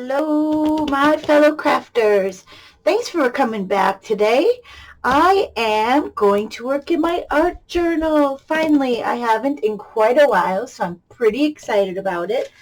Hello, my fellow crafters. Thanks for coming back today. I am going to work in my art journal. Finally, I haven't in quite a while, so I'm pretty excited about it.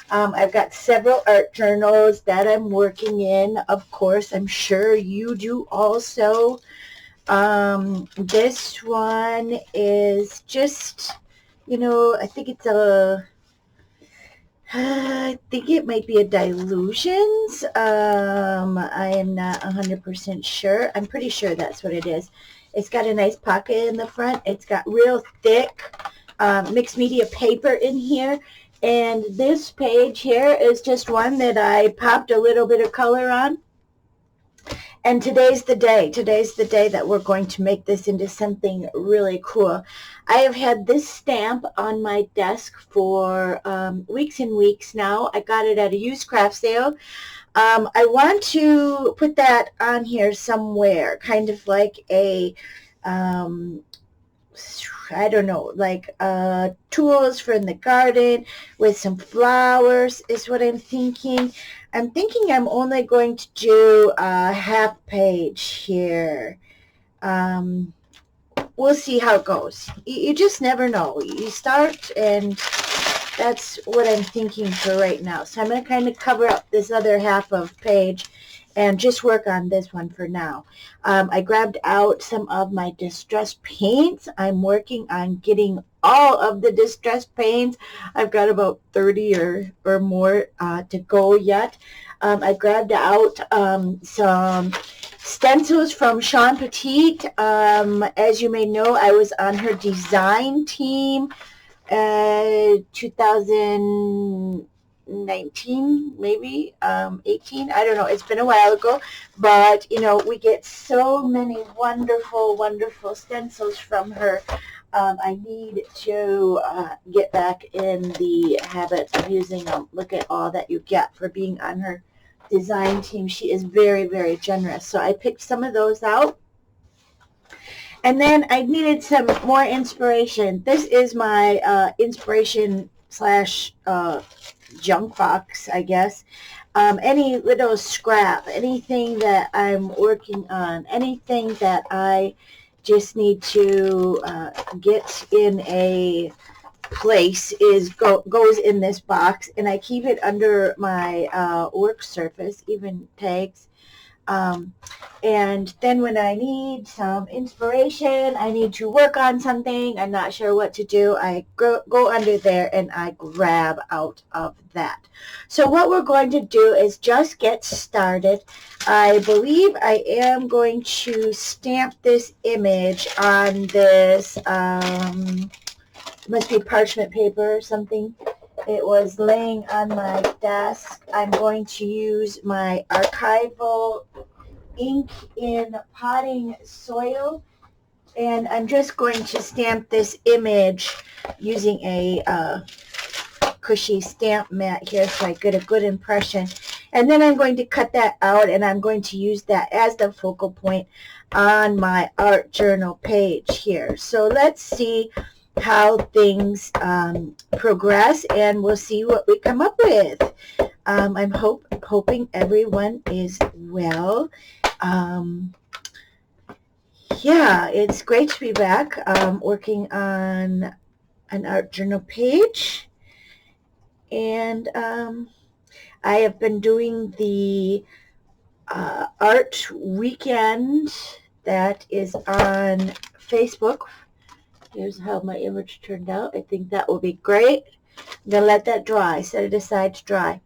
I've got several art journals that I'm working in. Of course, I'm sure you do also. This one is just, I think it's I think it might be a Dilutions. I am not 100% sure. I'm pretty sure that's what it is. It's got a nice pocket in the front. It's got real thick mixed media paper in here. And this page here is just one that I popped a little bit of color on. And today's the day. Today's the day that we're going to make this into something really cool. I have had this stamp on my desk for weeks and weeks now. I got it at a used craft sale. I want to put that on here somewhere, kind of like a, I don't know, like tools for in the garden with some flowers is what I'm thinking. I'm thinking I'm only going to do a half page here. We'll see how it goes. You just never know. You start, and that's what I'm thinking for right now. So I'm going to kind of cover up this other half of page and just work on this one for now. I grabbed out some of my distressed paints. I'm working on getting all of the distressed paints. I've got about 30 or more to go yet. I grabbed out some stencils from Sean Petit. As you may know, I was on her design team 2019, maybe 18. I don't know. It's been a while ago, but we get so many wonderful stencils from her. I need to get back in the habit of using them. Look at all that you get for being on her design team. She is very generous. So I picked some of those out. And then I needed some more inspiration. This is my inspiration slash junk box, I guess. Any little scrap, anything that I'm working on, anything that I just need to get in a place goes in this box, and I keep it under my work surface, even tags. And then when I need some inspiration, I need to work on something, I'm not sure what to do, I go under there and I grab out of that. So what we're going to do is just get started. I believe I am going to stamp this image on this, must be parchment paper or something. It was laying on my desk. I'm going to use my archival ink in potting soil, and I'm just going to stamp this image using a cushy stamp mat here so I get a good impression. And then I'm going to cut that out, and I'm going to use that as the focal point on my art journal page here. So let's see how things progress, and we'll see what we come up with. I'm hoping everyone is well. Yeah, it's great to be back working on an art journal page, and I have been doing the art weekend that is on Facebook. Here's how my image turned out. I think that will be great. I'm going to let that dry, set it aside to dry.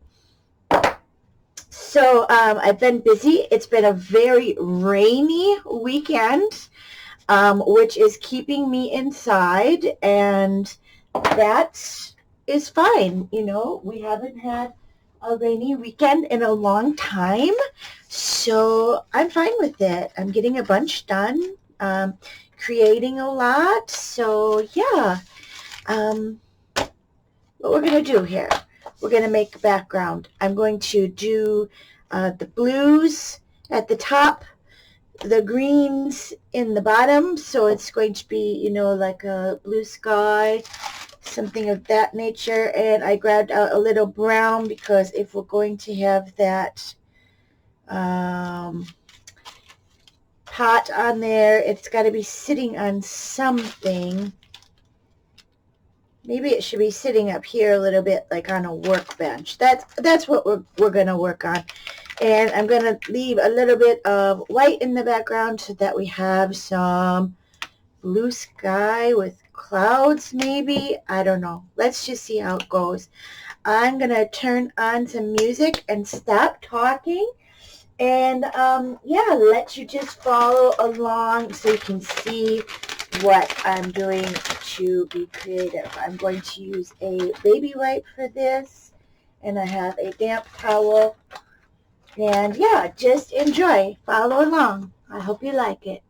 So I've been busy. It's been a very rainy weekend, which is keeping me inside, and that is fine. We haven't had a rainy weekend in a long time, so I'm fine with it. I'm getting a bunch done. Creating a lot, so yeah. What we're going to do here, we're going to make a background. I'm going to do the blues at the top, the greens in the bottom, so it's going to be, like a blue sky something of that nature. And I grabbed out a little brown because if we're going to have that pot on there, it's got to be sitting on something. Maybe it should be sitting up here a little bit, like on a workbench. That's what we're going to work on. And I'm going to leave a little bit of white in the background so that we have some blue sky with clouds, maybe. I don't know. Let's just see how it goes. I'm going to turn on some music and stop talking. And, yeah, let you just follow along so you can see what I'm doing to be creative. I'm going to use a baby wipe for this, and I have a damp towel. And yeah, just enjoy. Follow along. I hope you like it.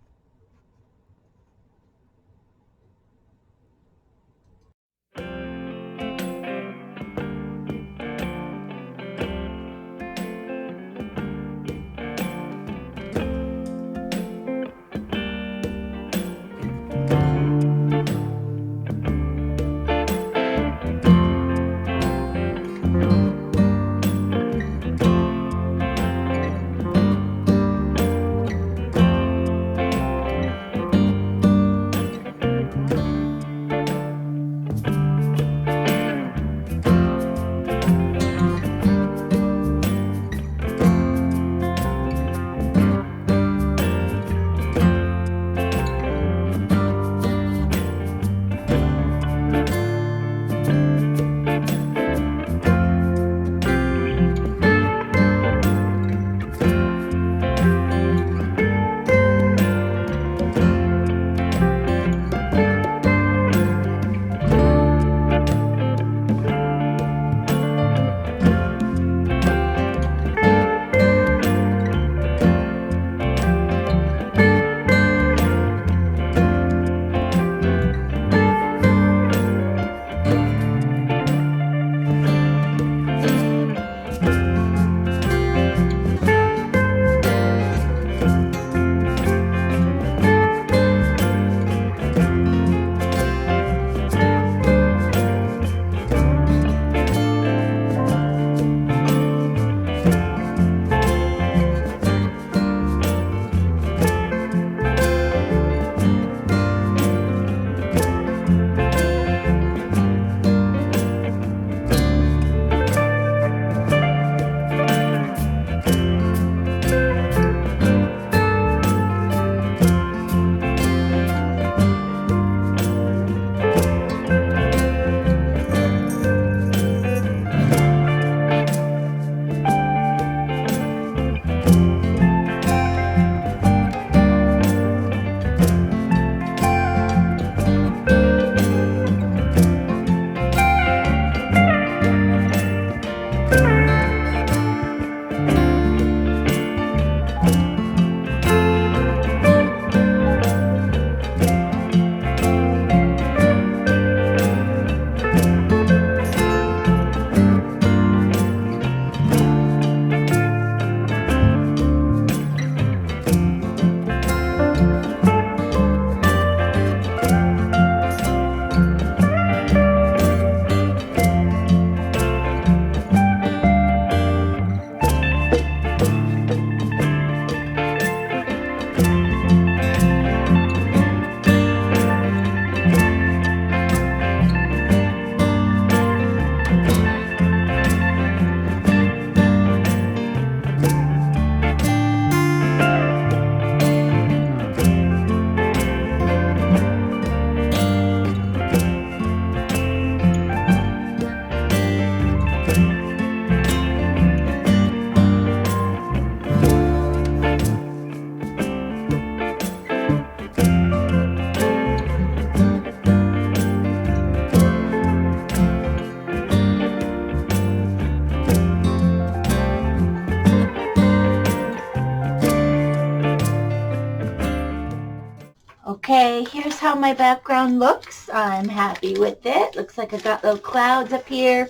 Okay, here's how my background looks. I'm happy with it. Looks like I got little clouds up here,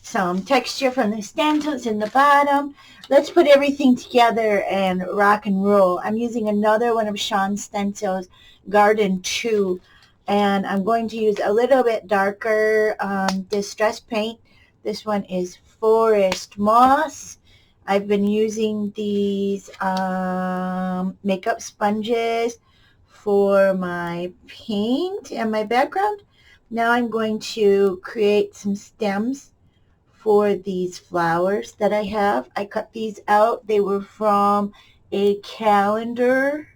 some texture from the stencils in the bottom. Let's put everything together and rock and roll. I'm using another one of Sean's stencils, Garden 2. And I'm going to use a little bit darker distress paint. This one is Forest Moss. I've been using these makeup sponges for my paint and my background. Now I'm going to create some stems for these flowers that I have. I cut these out. They were from a calendar,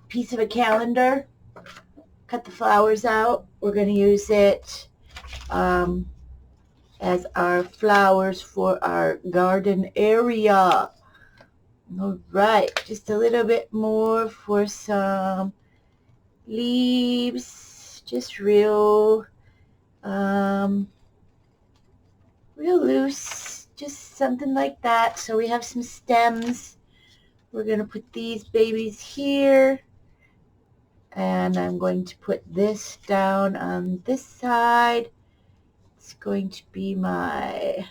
piece of a calendar. Cut the flowers out. We're going to use it as our flowers for our garden area. All right, just a little bit more for some leaves, just real loose, just something like that. So we have some stems. We're going to put these babies here, and I'm going to put this down on this side. It's going to be my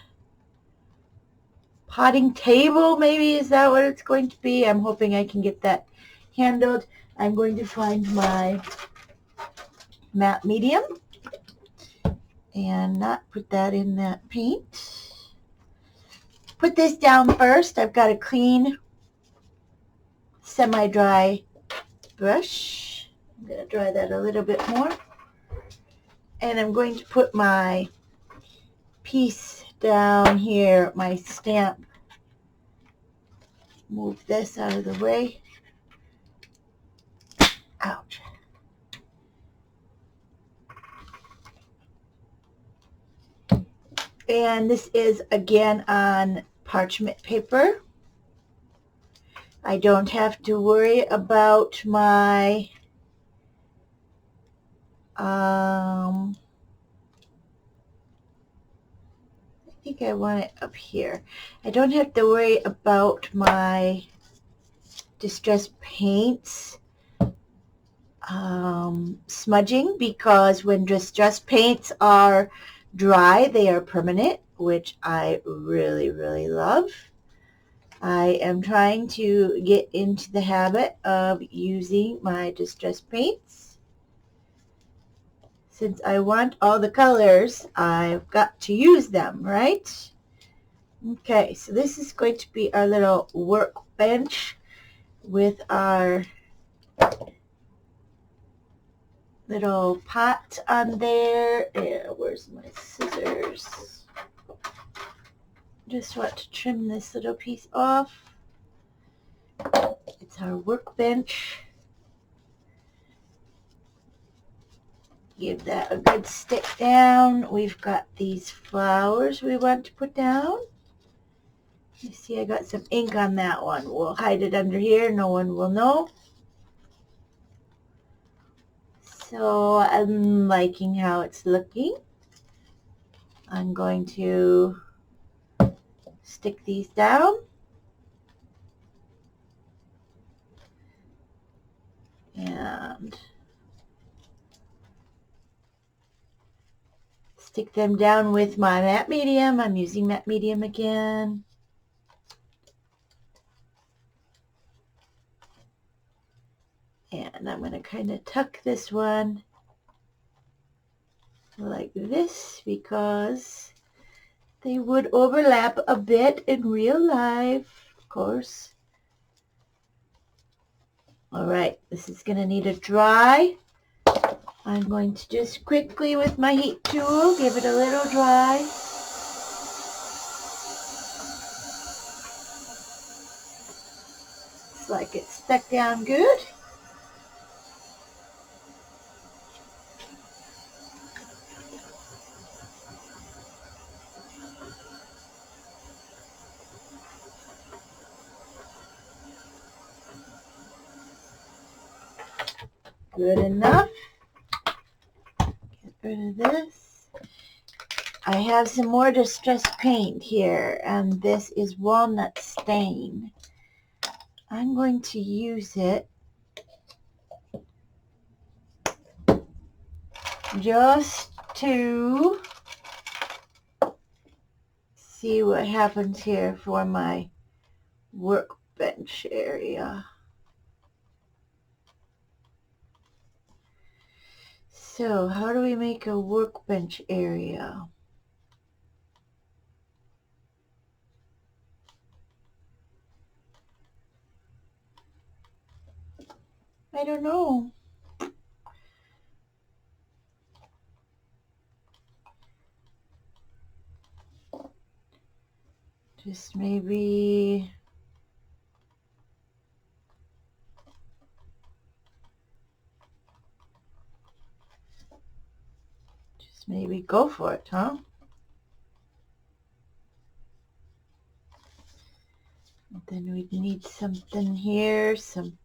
potting table, maybe. Is that what it's going to be? I'm hoping I can get that handled. I'm going to find my matte medium and not put that in that paint. Put this down first. I've got a clean, semi-dry brush. I'm going to dry that a little bit more. And I'm going to put my piece down here, my stamp. Move this out of the way. Ouch. And this is again on parchment paper. I don't have to worry about my I think I want it up here. I don't have to worry about my distress paints smudging, because when distress paints are dry, they are permanent, which I really, really love. I am trying to get into the habit of using my distress paints. Since I want all the colors, I've got to use them, right? Okay, so this is going to be our little workbench with our little pot on there. Yeah, where's my scissors? Just want to trim this little piece off. It's our workbench. Give that a good stick down. We've got these flowers we want to put down. You see I got some ink on that one. We'll hide it under here. No one will know. So I'm liking how it's looking. I'm going to stick these down. And stick them down with my matte medium. I'm using matte medium again. And I'm going to kind of tuck this one like this, because they would overlap a bit in real life, of course. All right, this is going to need a dry. I'm going to just quickly with my heat tool give it a little dry. Looks like it's stuck down good. Good enough. Get rid of this. I have some more distress paint here, and this is walnut stain. I'm going to use it just to see what happens here for my workbench area. So how do we make a workbench area? I don't know. Just maybe go for it, huh? Then we'd need something here, some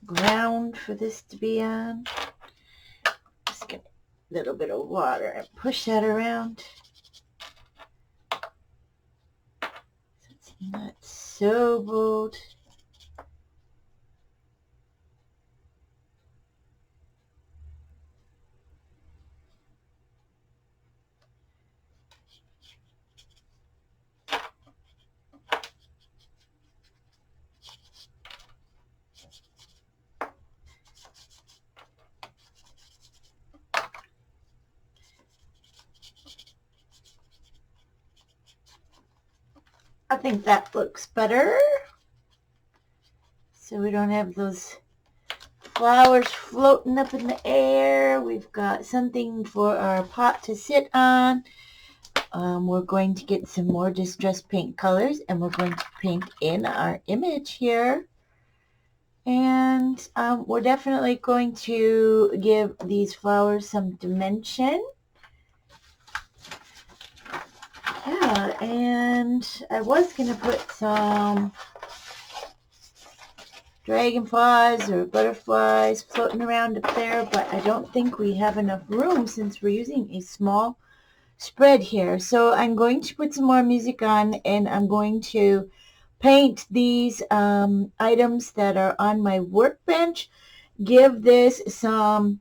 ground for this to be on. Just get a little bit of water and push that around. So it's not so bold. I think that looks better. So we don't have those flowers floating up in the air. We've got something for our pot to sit on. We're going to get some more distress paint colors, and we're going to paint in our image here. And we're definitely going to give these flowers some dimension. Yeah, and I was going to put some dragonflies or butterflies floating around up there, but I don't think we have enough room since we're using a small spread here. So I'm going to put some more music on, and I'm going to paint these items that are on my workbench, give this some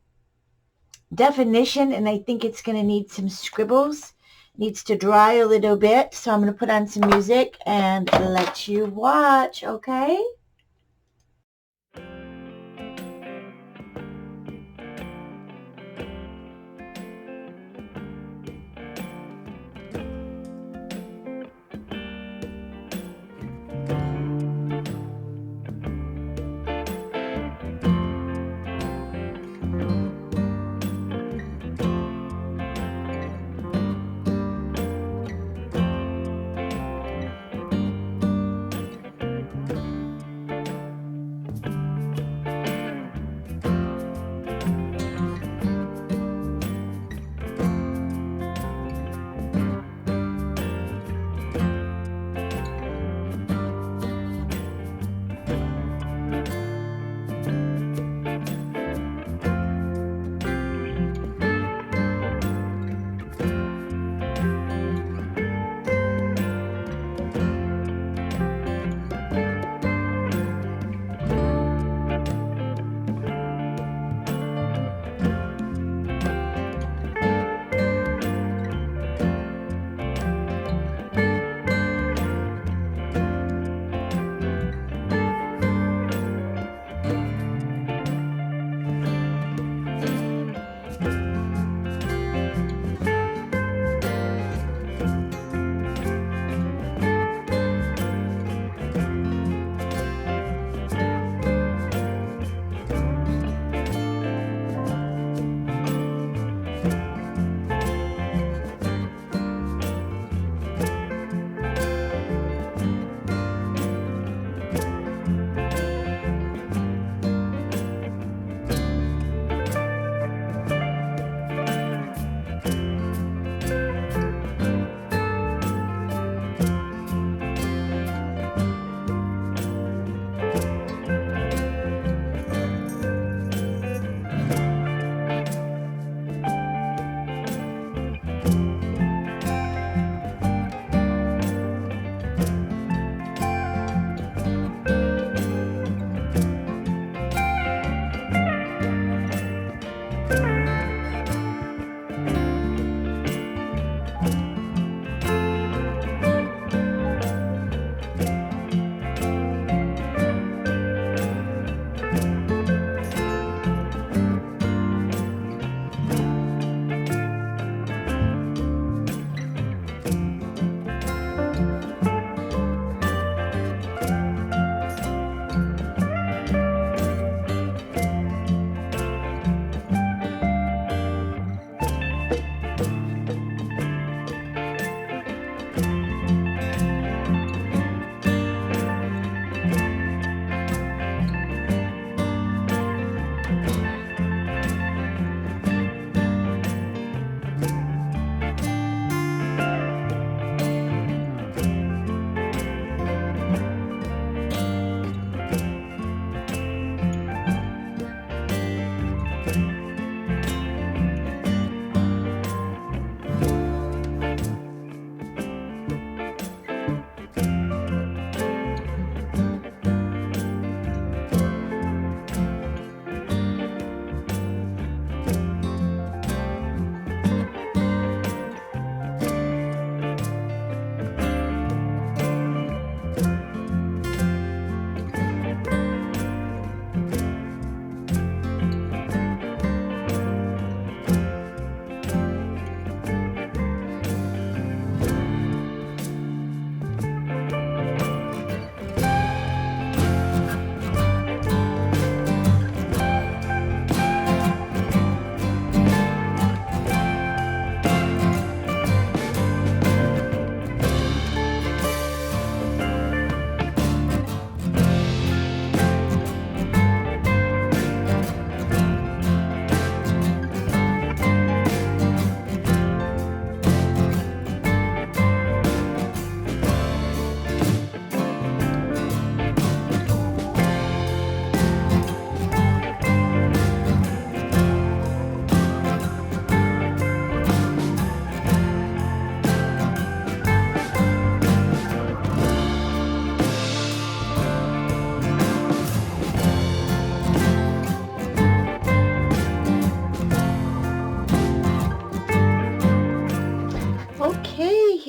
definition, and I think it's going to need some scribbles. Needs to dry a little bit, so I'm going to put on some music and let you watch, okay?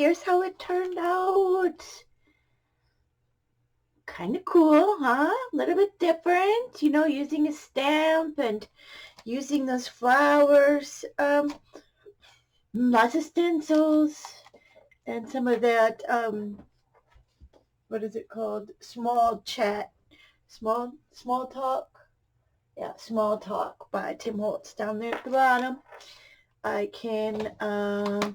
here's how it turned out. Kind of cool, huh? A little bit different, you know, using a stamp and using those flowers. Lots of stencils and some of that, what is it called? Small chat. Small talk. Yeah, Small Talk by Tim Holtz down there at the bottom. I can I'll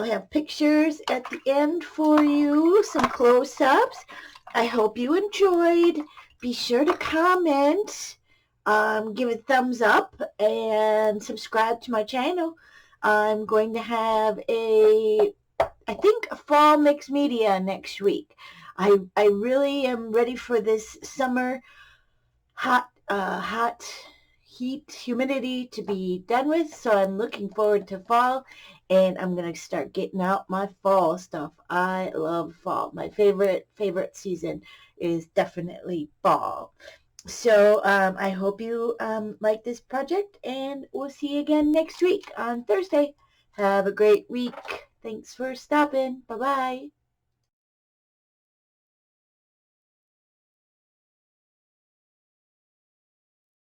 have pictures at the end for you, some close-ups. I hope you enjoyed. Be sure to comment, give a thumbs up, and subscribe to my channel. I'm going to have I think a fall mixed media next week. I really am ready for this summer hot heat, humidity to be done with. So I'm looking forward to fall, and I'm going to start getting out my fall stuff. I love fall. My favorite season is definitely fall. So I hope you like this project, and we'll see you again next week on Thursday. Have a great week. Thanks for stopping. Bye-bye.